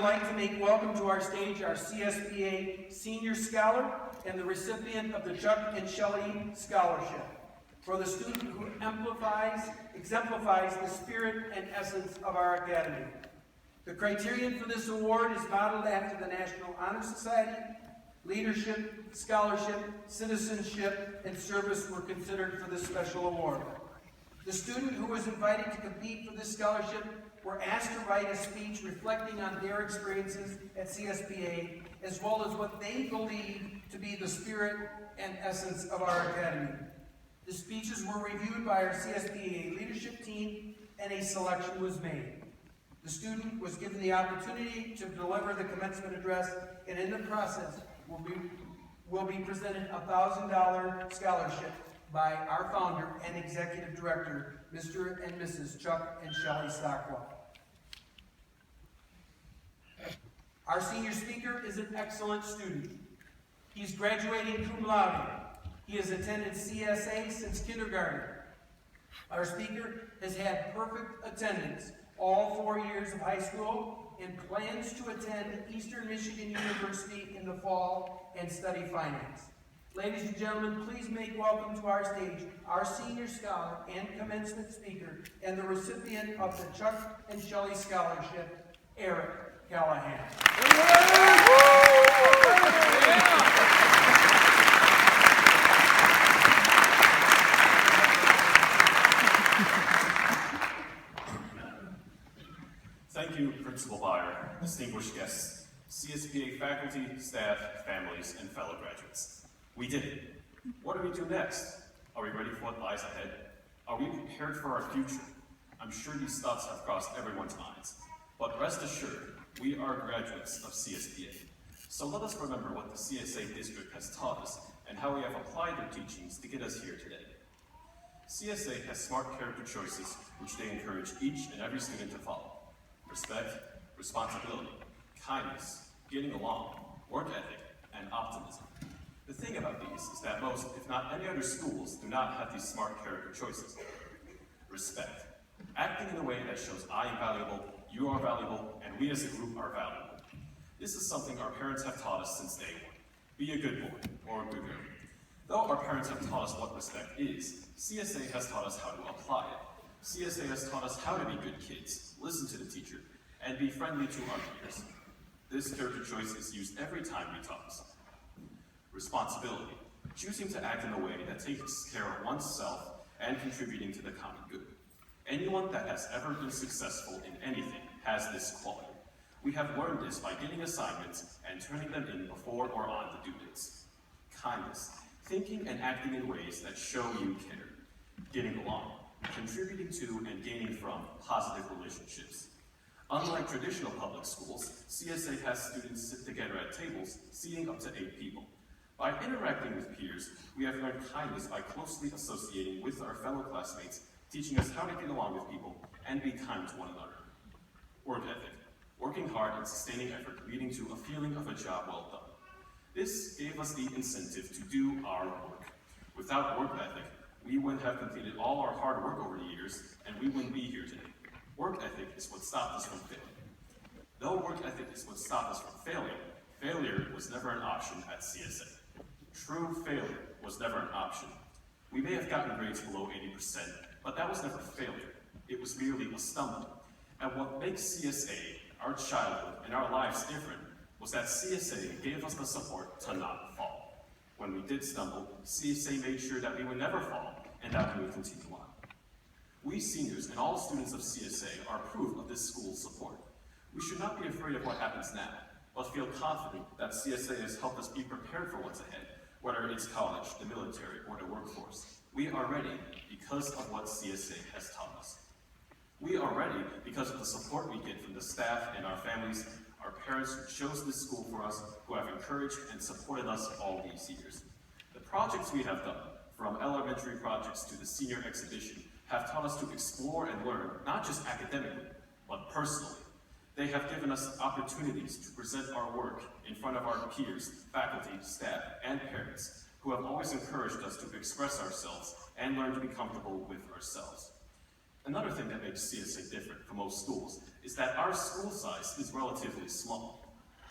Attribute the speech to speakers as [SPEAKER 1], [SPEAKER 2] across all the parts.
[SPEAKER 1] like to make welcome to our stage our CSPA Senior Scholar and the recipient of the Chuck and Shelley Scholarship for the student who exemplifies the spirit and essence of our academy. The criterion for this award is modeled after the National Honor Society. Leadership, scholarship, citizenship, and service were considered for this special award. The student who was invited to compete for this scholarship were asked to write a speech reflecting on their experiences at CSPA, as well as what they believe to be the spirit and essence of our academy. The speeches were reviewed by our CSPA leadership team, and a selection was made. The student was given the opportunity to deliver the commencement address, and in the process will be presented a $1,000 scholarship by our founder and executive director, Mr. and Mrs. Chuck and Shelley Stockwell. Our senior speaker is an excellent student. He's graduating cum laude. He has attended CSA since kindergarten. Our speaker has had perfect attendance all 4 years of high school and plans to attend Eastern Michigan University in the fall and study finance. Ladies and gentlemen, please make welcome to our stage our senior scholar and commencement speaker and the recipient of the Chuck and Shelley Scholarship, Eric Callahan.
[SPEAKER 2] Thank you, Principal Byer, distinguished guests, CSPA faculty, staff, families, and fellow graduates. We did it. What do we do next? Are we ready for what lies ahead? Are we prepared for our future? I'm sure these thoughts have crossed everyone's minds. But rest assured, we are graduates of CSPA. So let us remember what the CSA district has taught us and how we have applied their teachings to get us here today. CSA has smart character choices which they encourage each and every student to follow. Respect, responsibility, kindness, getting along, work ethic, and optimism. The thing about these is that most, if not any other schools, do not have these smart character choices. Respect. Acting in a way that shows I am valuable, you are valuable, and we as a group are valuable. This is something our parents have taught us since day one. Be a good boy, or a good girl. Though our parents have taught us what respect is, CSA has taught us how to apply it. CSA has taught us how to be good kids, listen to the teacher, and be friendly to our peers. This character choice is used every time we talk. Responsibility, choosing to act in a way that takes care of oneself and contributing to the common good. Anyone that has ever been successful in anything has this quality. We have learned this by getting assignments and turning them in before or on the due dates. Kindness, thinking and acting in ways that show you care. Getting along, contributing to and gaining from positive relationships. Unlike traditional public schools, CSA has students sit together at tables, seating up to 8 people. By interacting with peers, we have learned kindness by closely associating with our fellow classmates, teaching us how to get along with people and be kind to one another. Work ethic, working hard and sustaining effort leading to a feeling of a job well done. This gave us the incentive to do our work. Without work ethic, we wouldn't have completed all our hard work over the years, and we wouldn't be here today. Work ethic is what stopped us from failing. Though work ethic is what stopped us from failing, failure was never an option at CSA. True failure was never an option. We may have gotten grades below 80%, but that was never failure. It was merely a stumble. And what makes CSA, our childhood, and our lives different was that CSA gave us the support to not fall. When we did stumble, CSA made sure that we would never fall and that we would continue on. We seniors and all students of CSA are proof of this school's support. We should not be afraid of what happens now, but feel confident that CSA has helped us be prepared for what's ahead, whether it's college, the military, or the workforce. We are ready because of what CSA has taught us. We are ready because of the support we get from the staff and our families, our parents who chose this school for us, who have encouraged and supported us all these years. The projects we have done, from elementary projects to the senior exhibition, have taught us to explore and learn, not just academically, but personally. They have given us opportunities to present our work in front of our peers, faculty, staff, and parents, who have always encouraged us to express ourselves and learn to be comfortable with ourselves. Another thing that makes CSA different from most schools is that our school size is relatively small.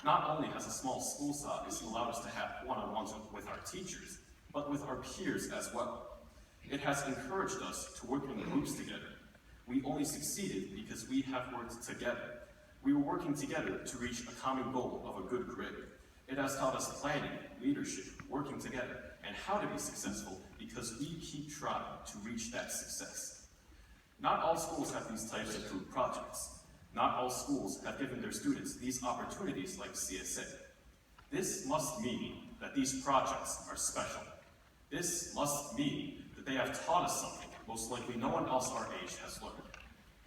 [SPEAKER 2] Not only has a small school size allowed us to have one-on-ones with our teachers, but with our peers as well. It has encouraged us to work in groups together. We only succeeded because we have worked together. We were working together to reach a common goal of a good grade. It has taught us planning, leadership, working together, and how to be successful because we keep trying to reach that success. Not all schools have these types of group projects. Not all schools have given their students these opportunities like CSA. This must mean that these projects are special. This must mean that they have taught us something most likely no one else our age has learned.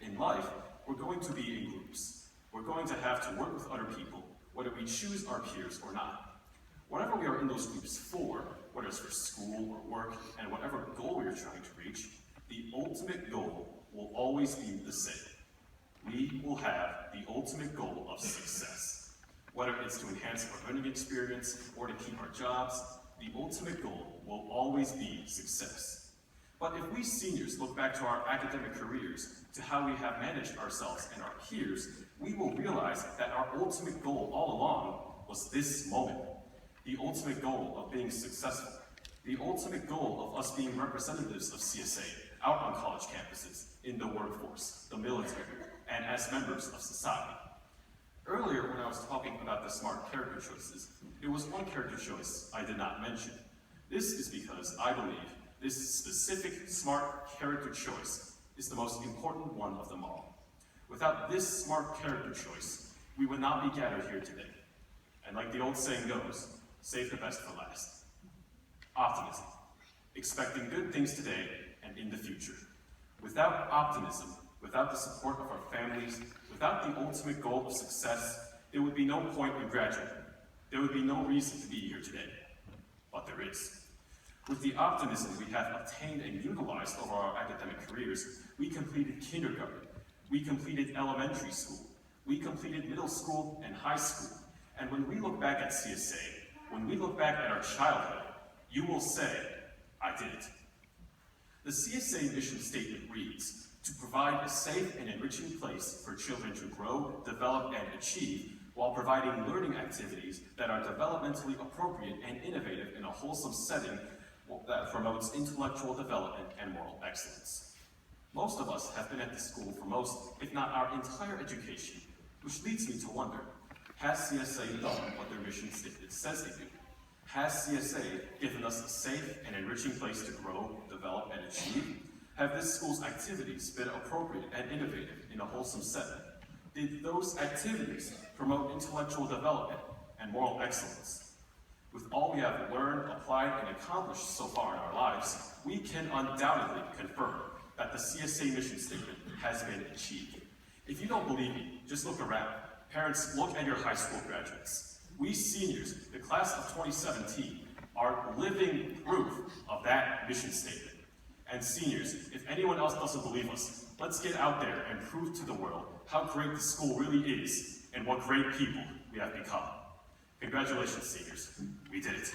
[SPEAKER 2] In life, we're going to be in groups. We're going to have to work with other people, whether we choose our peers or not. Whatever we are in those groups for, whether it's for school or work, and whatever goal we are trying to reach, the ultimate goal will always be the same. We will have the ultimate goal of success. Whether it's to enhance our learning experience or to keep our jobs, the ultimate goal will always be success. But if we seniors look back to our academic careers, to how we have managed ourselves and our peers, we will realize that our ultimate goal all along was this moment. The ultimate goal of being successful. The ultimate goal of us being representatives of CSA out on college campuses, in the workforce, the military, and as members of society. Earlier, when I was talking about the smart character choices, there was one character choice I did not mention. This is because I believe this specific smart character choice is the most important one of them all. Without this smart character choice, we would not be gathered here today. And like the old saying goes, save the best for last. Optimism. Expecting good things today and in the future. Without optimism, without the support of our families, without the ultimate goal of success, there would be no point in graduating. There would be no reason to be here today. But there is. With the optimism we have obtained and utilized over our academic careers, we completed kindergarten, we completed elementary school, we completed middle school and high school. And when we look back at CSA, when we look back at our childhood, you will say, I did it. The CSA mission statement reads, to provide a safe and enriching place for children to grow, develop, and achieve, while providing learning activities that are developmentally appropriate and innovative in a wholesome setting that promotes intellectual development and moral excellence. Most of us have been at this school for most, if not our entire education, which leads me to wonder, has CSA done what their mission statement says they do? Has CSA given us a safe and enriching place to grow, develop, and achieve? Have this school's activities been appropriate and innovative in a wholesome setting? Did those activities promote intellectual development and moral excellence? With all we have learned, applied, and accomplished so far in our lives, we can undoubtedly confirm that the CSA mission statement has been achieved. If you don't believe me, just look around. Parents, look at your high school graduates. We seniors, the class of 2017, are living proof of that mission statement. And seniors, if anyone else doesn't believe us, let's get out there and prove to the world how great the school really is and what great people we have become. Congratulations, seniors. We did it.